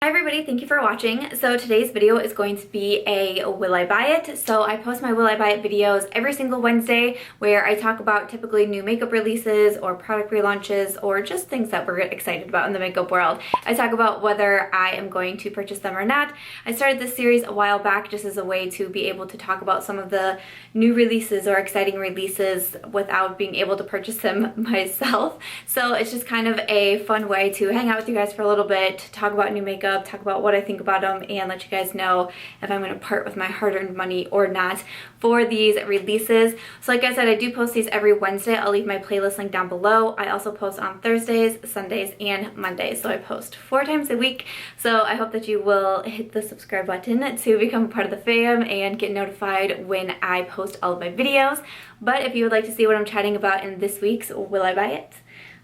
Hi everybody, thank you for watching. So today's video is going to be a Will I Buy It? So I post my Will I Buy It videos every single Wednesday where I talk about typically new makeup releases or product relaunches or just things that we're excited about in the makeup world. I talk about whether I am going to purchase them or not. I started this series a while back just as a way to be able to talk about some of the new releases or exciting releases without being able to purchase them myself. So it's just kind of a fun way to hang out with you guys for a little bit, talk about new makeup, talk about what I think about them, and let you guys know if I'm going to part with my hard-earned money or not for these releases. So like I said, I do post these every Wednesday. I'll leave my playlist link down below. I also post on Thursdays, Sundays, and Mondays. So I post 4 times a week. So I hope that you will hit the subscribe button to become a part of the fam and get notified when I post all of my videos. But if you would like to see what I'm chatting about in this week's Will I Buy It?,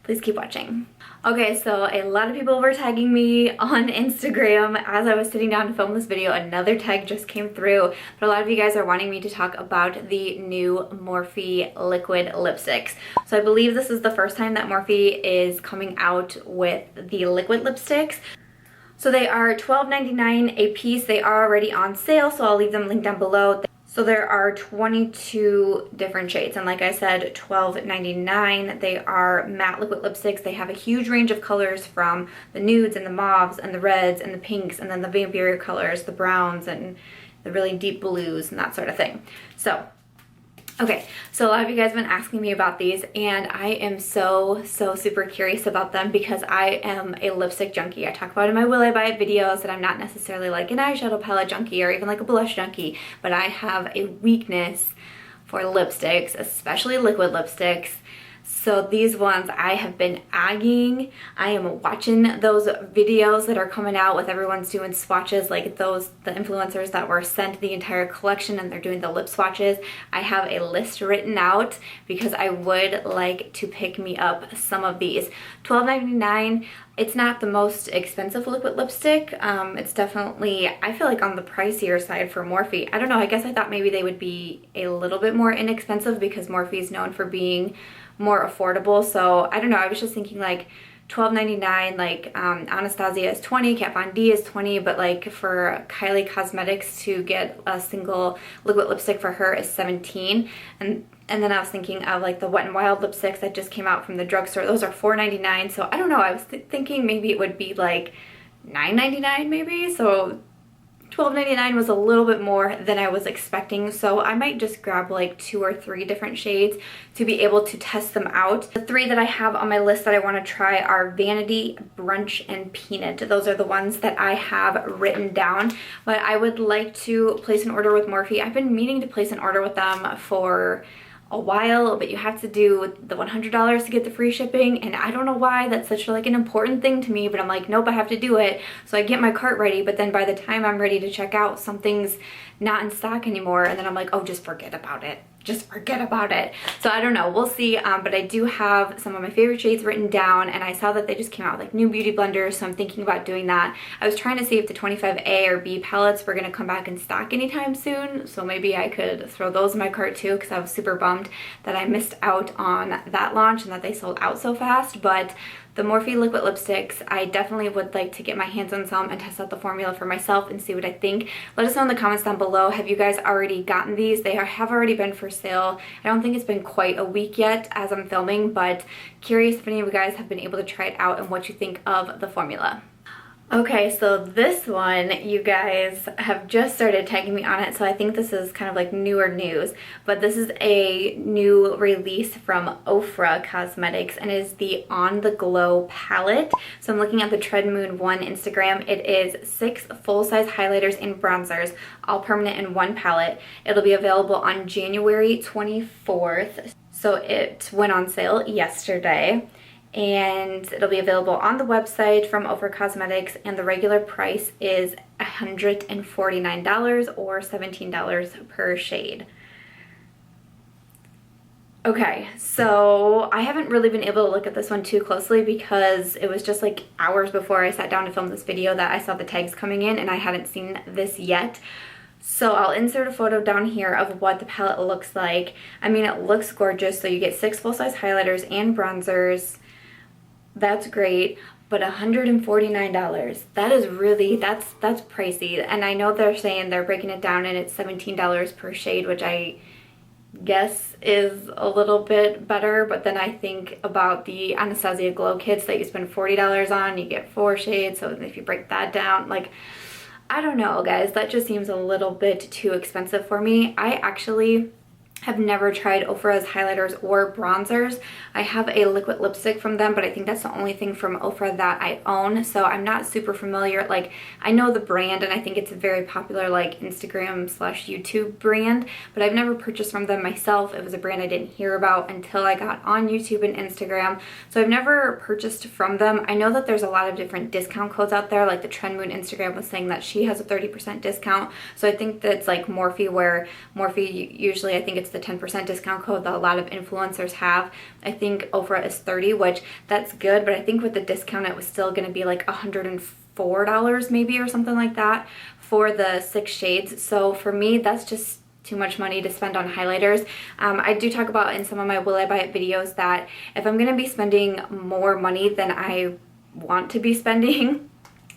please keep watching. Okay, so a lot of people were tagging me on Instagram as I was sitting down to film this video. Another tag just came through, but a lot of you guys are wanting me to talk about the new Morphe liquid lipsticks. So I believe this is the first time that Morphe is coming out with the liquid lipsticks. So they are $12.99 a piece. They are already on sale, so I'll leave them linked down below. So there are 22 different shades, and like I said, $12.99. They are matte liquid lipsticks. They have a huge range of colors, from the nudes and the mauves and the reds and the pinks and then the vampire colors, the browns and the really deep blues and that sort of thing. So okay, so a lot of you guys have been asking me about these, and I am so super curious about them because I am a lipstick junkie. I talk about in my Will I Buy It videos that I'm not necessarily like an eyeshadow palette junkie or even like a blush junkie, but I have a weakness for lipsticks, especially liquid lipsticks. So these ones I have been eyeing. I am watching those videos that are coming out with everyone's doing swatches, like the influencers that were sent the entire collection and they're doing the lip swatches. I have a list written out because I would like to pick me up some of these. $12.99. It's not the most expensive liquid lipstick. It's definitely, I feel like, on the pricier side for Morphe. I don't know, I guess I thought maybe they would be a little bit more inexpensive because Morphe is known for being more affordable. So I don't know, I was just thinking like $12.99, like Anastasia is $20, Kat Von D is $20, but like for Kylie Cosmetics to get a single liquid lipstick for her is $17. And then I was thinking of like the Wet n Wild lipsticks that just came out from the drugstore. Those are $4.99. So I don't know, I was thinking maybe it would be like $9.99 maybe. So $12.99 was a little bit more than I was expecting, so I might just grab like 2 or 3 different shades to be able to test them out. The 3 that I have on my list that I want to try are Vanity, Brunch, and Peanut. Those are the ones that I have written down, but I would like to place an order with Morphe. I've been meaning to place an order with them for a while, but you have to do the $100 to get the free shipping, and I don't know why that's such like an important thing to me, but I'm like, nope, I have to do it. So I get my cart ready, but then by the time I'm ready to check out, something's not in stock anymore, and then I'm like, oh, just forget about it. Just forget about it. So I don't know, we'll see, but I do have some of my favorite shades written down, and I saw that they just came out with like new beauty blenders, so I'm thinking about doing that. I was trying to see if the 25A or B palettes were gonna come back in stock anytime soon, so maybe I could throw those in my cart too, because I was super bummed that I missed out on that launch and that they sold out so fast. But the Morphe liquid lipsticks, I definitely would like to get my hands on some and test out the formula for myself and see what I think. Let us know in the comments down below, have you guys already gotten these? They have already been for sale. I don't think it's been quite a week yet as I'm filming, but curious if any of you guys have been able to try it out and what you think of the formula. Okay, so this one, you guys have just started tagging me on it, so I think this is kind of like newer news, but this is a new release from Ofra Cosmetics, and it is the On the Glow palette. So I'm looking at the Tread Moon 1 Instagram. It is 6 full-size highlighters and bronzers, all permanent in one palette. It'll be available on January 24th, so it went on sale yesterday. And it'll be available on the website from Ofra Cosmetics, and the regular price is $149 or $17 per shade. Okay, so I haven't really been able to look at this one too closely because it was just like hours before I sat down to film this video that I saw the tags coming in, and I hadn't seen this yet. So I'll insert a photo down here of what the palette looks like. I mean, it looks gorgeous. So you get 6 full-size highlighters and bronzers. That's great. but $149. That is really, that's pricey. And I know they're saying they're breaking it down and it's $17 per shade, which I guess is a little bit better, but then I think about the Anastasia Glow kits that you spend $40 on, you get 4 shades, so if you break that down, like, I don't know guys, that just seems a little bit too expensive for me. I actually have never tried Ofra's highlighters or bronzers. I have a liquid lipstick from them, but I think that's the only thing from Ofra that I own, so I'm not super familiar. Like, I know the brand and I think it's a very popular like Instagram / YouTube brand, but I've never purchased from them myself. It was a brand I didn't hear about until I got on YouTube and Instagram, so I've never purchased from them. I know that there's a lot of different discount codes out there, like the Trend Moon Instagram was saying that she has a 30% discount, so I think that's like Morphe, where Morphe usually, I think it's the 10% discount code that a lot of influencers have. I think Ofra is 30, which that's good, but I think with the discount it was still going to be like $104 maybe or something like that for the 6 shades. So for me, that's just too much money to spend on highlighters. I do talk about in some of my Will I Buy It videos that if I'm going to be spending more money than I want to be spending,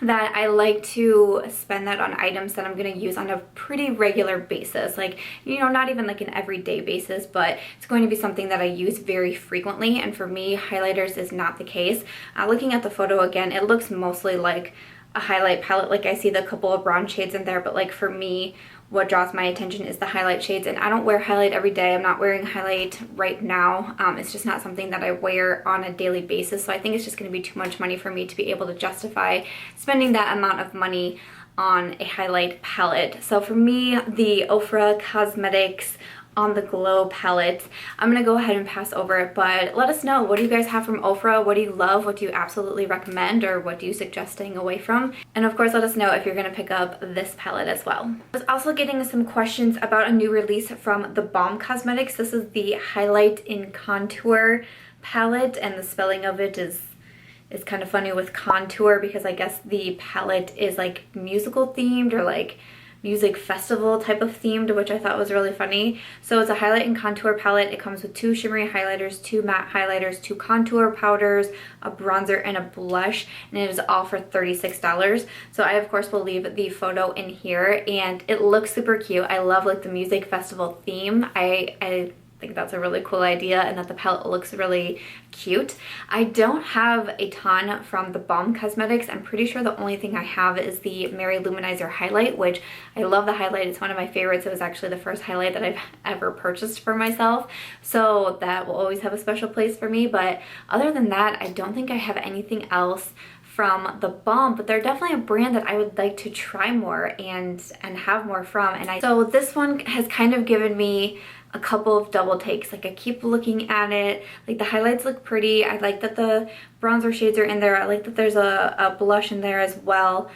that I like to spend that on items that I'm going to use on a pretty regular basis. Like, you know, not even like an everyday basis, but it's going to be something that I use very frequently. And for me, highlighters is not the case. Looking at the photo again, it looks mostly like a highlight palette. Like, I see the couple of bronze shades in there, but like for me, what draws my attention is the highlight shades, and I don't wear highlight every day. I'm not wearing highlight right now. It's just not something that I wear on a daily basis, so I think it's just going to be too much money for me to be able to justify spending that amount of money on a highlight palette. So for me, the Ofra Cosmetics On the Glow palette, I'm gonna go ahead and pass over it, but let us know, what do you guys have from Ofra? What do you love? What do you absolutely recommend, or what do you suggest staying away from? And of course, let us know if you're gonna pick up this palette as well. I was also getting some questions about a new release from TheBalm Cosmetics. This is the Highlight in Contour palette, and the spelling of it is kind of funny with contour, because I guess the palette is like musical themed or like music festival type of themed, which I thought was really funny. So it's a highlight and contour palette. It comes with 2 shimmery highlighters, 2 matte highlighters, 2 contour powders, a bronzer, and a blush, and it is all for $36. So I of course will leave the photo in here, and it looks super cute. I love like the music festival theme. I think that's a really cool idea, and that the palette looks really cute. I don't have a ton from the Balm Cosmetics. I'm pretty sure the only thing I have is the Mary Luminizer highlight, which I love the highlight. It's one of my favorites. It was actually the first highlight that I've ever purchased for myself, so that will always have a special place for me. But other than that, I don't think I have anything else from the Balm, but they're definitely a brand that I would like to try more and have more from. And so this one has kind of given me a couple of double takes. Like, I keep looking at it, like the highlights look pretty. I like that the bronzer shades are in there. I like that there's a blush in there as well,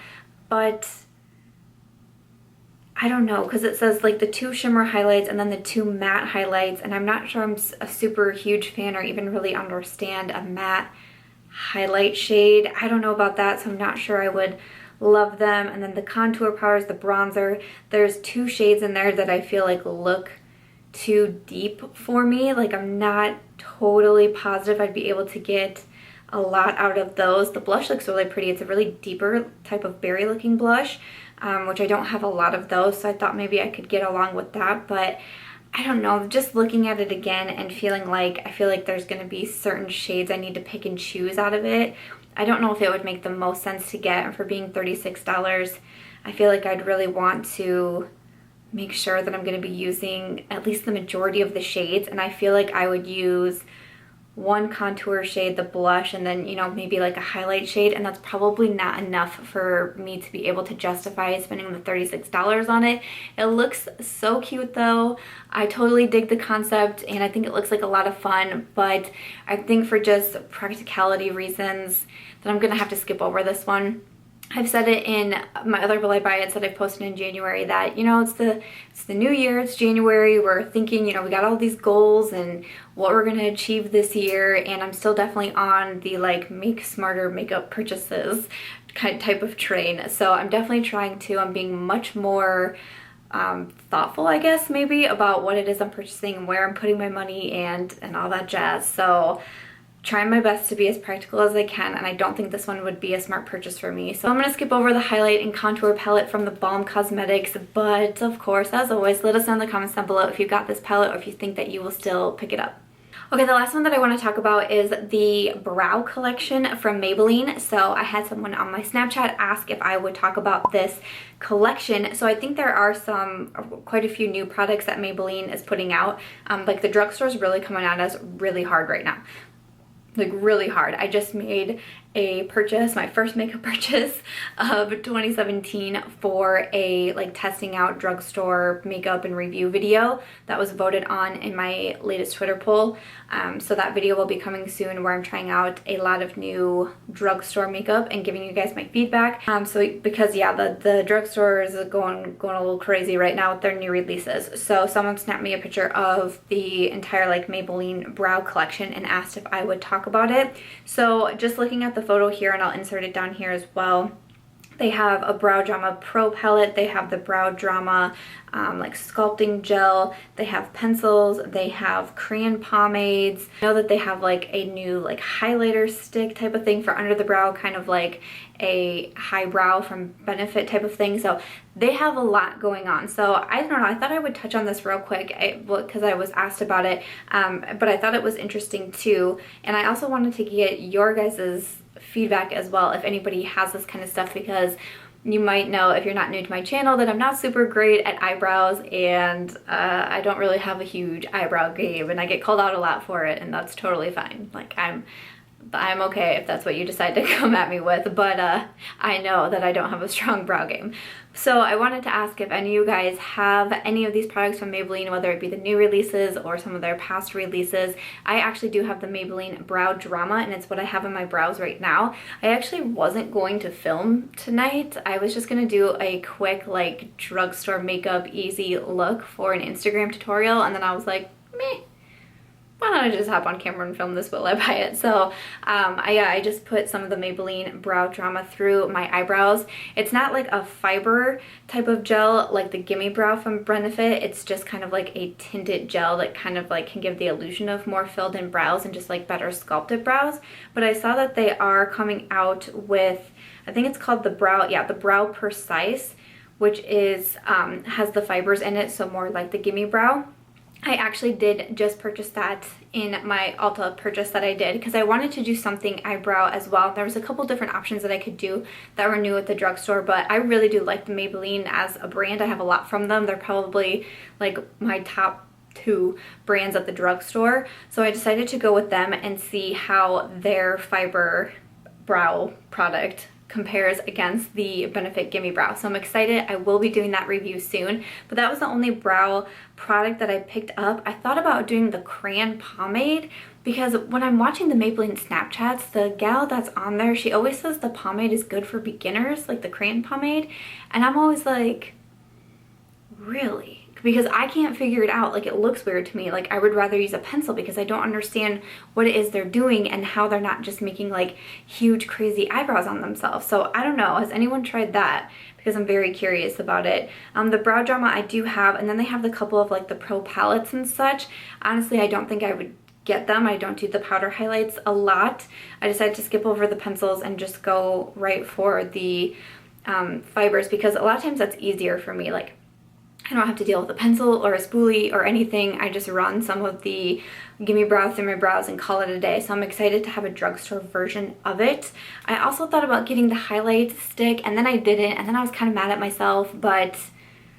but I don't know, because it says like the 2 shimmer highlights and then the 2 matte highlights, and I'm not sure I'm a super huge fan or even really understand a matte highlight shade. I don't know about that, so I'm not sure I would love them. And then the contour powders, the bronzer, there's 2 shades in there that I feel like look too deep for me. Like, I'm not totally positive I'd be able to get a lot out of those. The blush looks really pretty. It's a really deeper type of berry looking blush, which I don't have a lot of those, so I thought maybe I could get along with that. But I don't know, just looking at it again and feeling like, I feel like there's going to be certain shades I need to pick and choose out of it. I don't know if it would make the most sense to get, and for being $36, I feel like I'd really want to make sure that I'm going to be using at least the majority of the shades, and I feel like I would use 1 contour shade, the blush, and then, you know, maybe like a highlight shade, and that's probably not enough for me to be able to justify spending the $36 on it. It looks so cute though. I totally dig the concept, and I think it looks like a lot of fun, but I think for just practicality reasons that I'm gonna have to skip over this one. I've said it in my other Will I Buy It's that I posted in January that, you know, it's the new year, it's January, we're thinking, you know, we got all these goals and what we're going to achieve this year, and I'm still definitely on the like make smarter makeup purchases type of train. So I'm definitely trying to, I'm being much more thoughtful, I guess, maybe about what it is I'm purchasing and where I'm putting my money and all that jazz. So trying my best to be as practical as I can, and I don't think this one would be a smart purchase for me. So I'm going to skip over the highlight and contour palette from the Balm Cosmetics, but of course, as always, let us know in the comments down below if you got this palette or if you think that you will still pick it up. Okay, the last one that I want to talk about is the brow collection from Maybelline. So I had someone on my Snapchat ask if I would talk about this collection. So I think there are quite a few new products that Maybelline is putting out. Like the drugstore is really coming at us really hard right now. Like really hard. I just made a purchase, my first makeup purchase of 2017 for a like testing out drugstore makeup and review video that was voted on in my latest Twitter poll. So that video will be coming soon where I'm trying out a lot of new drugstore makeup and giving you guys my feedback. Because yeah, the drugstore is going a little crazy right now with their new releases. So someone snapped me a picture of the entire like Maybelline brow collection and asked if I would talk about it. So just looking at the photo here, and I'll insert it down here as well, they have a Brow Drama Pro palette, they have the Brow Drama like sculpting gel, they have pencils, they have crayon pomades. I know that they have like a new like highlighter stick type of thing for under the brow, kind of like a highbrow from Benefit type of thing. So they have a lot going on. So I don't know, I thought I would touch on this real quick because I was asked about it, but I thought it was interesting too. And I also wanted to get your guys's feedback as well if anybody has this kind of stuff, because you might know if you're not new to my channel that I'm not super great at eyebrows, and I don't really have a huge eyebrow game, and I get called out a lot for it, and that's totally fine. Like I'm okay if that's what you decide to come at me with, but I know that I don't have a strong brow game. So I wanted to ask if any of you guys have any of these products from Maybelline, whether it be the new releases or some of their past releases. I actually do have the Maybelline Brow Drama, and it's what I have in my brows right now. I actually wasn't going to film tonight. I was just gonna do a quick like drugstore makeup easy look for an Instagram tutorial, and then I was like, meh. Why don't I just hop on camera and film this while I buy it? So I just put some of the Maybelline Brow Drama through my eyebrows. It's not like a fiber type of gel like the Gimme Brow from Benefit. It's just kind of like a tinted gel that kind of like can give the illusion of more filled in brows and just like better sculpted brows. But I saw that they are coming out with, I think it's called the Brow Precise, which is has the fibers in it, so more like the Gimme Brow. I actually did just purchase that in my Ulta purchase that I did because I wanted to do something eyebrow as well. There was a couple different options that I could do that were new at the drugstore, but I really do like the Maybelline as a brand. I have a lot from them. They're probably like my top 2 brands at the drugstore. So I decided to go with them and see how their fiber brow product compares against the Benefit Gimme Brow. So I'm excited. I will be doing that review soon, but that was the only brow product that I picked up. I thought about doing the crayon pomade because when I'm watching the Maybelline Snapchats, the gal that's on there, she always says the pomade is good for beginners, like the crayon pomade, and I'm always like, really? Because I can't figure it out. Like, it looks weird to me. Like, I would rather use a pencil because I don't understand what it is they're doing and how they're not just making like huge crazy eyebrows on themselves. So I don't know, has anyone tried that? Because I'm very curious about it. The Brow Drama I do have, and then they have the couple of like the pro palettes and such. Honestly, I don't think I would get them. I don't do the powder highlights a lot. I decided to skip over the pencils and just go right for the fibers because a lot of times that's easier for me. Like, I don't have to deal with a pencil or a spoolie or anything. I just run some of the Gimme Brow through my brows and call it a day. So I'm excited to have a drugstore version of it. I also thought about getting the highlight stick, and then I didn't, and then I was kind of mad at myself, but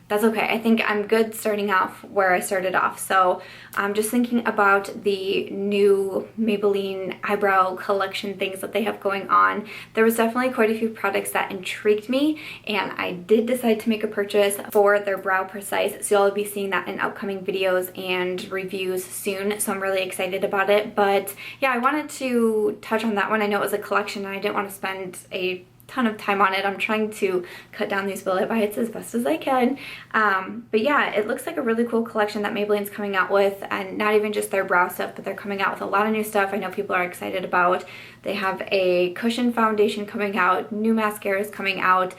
that's okay. I think I'm good starting off where I started off. So I'm just thinking about the new Maybelline eyebrow collection things that they have going on. There was definitely quite a few products that intrigued me, and I did decide to make a purchase for their Brow Precise. So you'll be seeing that in upcoming videos and reviews soon. So I'm really excited about it. But yeah, I wanted to touch on that one. I know it was a collection and I didn't want to spend a ton of time on it. I'm trying to cut down these will I buy it as best as I can. But yeah, it looks like a really cool collection that Maybelline's coming out with, and not even just their brow stuff, but they're coming out with a lot of new stuff I know people are excited about. They have a cushion foundation coming out, new mascaras coming out,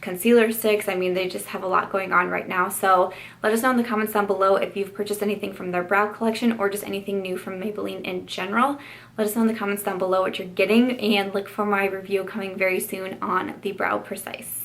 concealer sticks. I mean, they just have a lot going on right now. So let us know in the comments down below if you've purchased anything from their brow collection or just anything new from Maybelline in general. Let us know in the comments down below what you're getting, and look for my review coming very soon on the Brow Precise.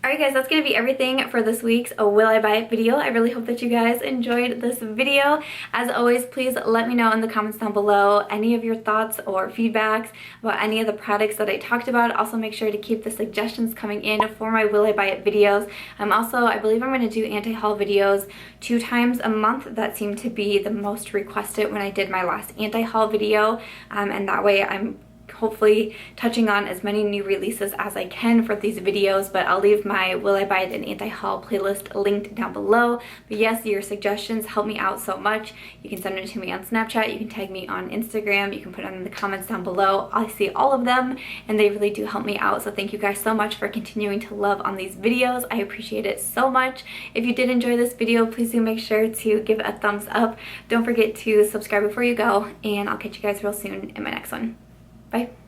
Alright guys, that's going to be everything for this week's Will I Buy It video. I really hope that you guys enjoyed this video. As always, please let me know in the comments down below any of your thoughts or feedbacks about any of the products that I talked about. Also, make sure to keep the suggestions coming in for my Will I Buy It videos. I believe I'm going to do anti-haul videos 2 times a month. That seemed to be the most requested when I did my last anti-haul video, and that way I'm hopefully touching on as many new releases as I can for these videos. But I'll leave my Will I Buy It and anti-haul playlist linked down below. But yes, your suggestions help me out so much. You can send it to me on Snapchat, you can tag me on Instagram, you can put it in the comments down below. I see all of them and they really do help me out, so thank you guys so much for continuing to love on these videos. I appreciate it so much. If you did enjoy this video, please do make sure to give it a thumbs up. Don't forget to subscribe before you go, and I'll catch you guys real soon in my next one. Bye.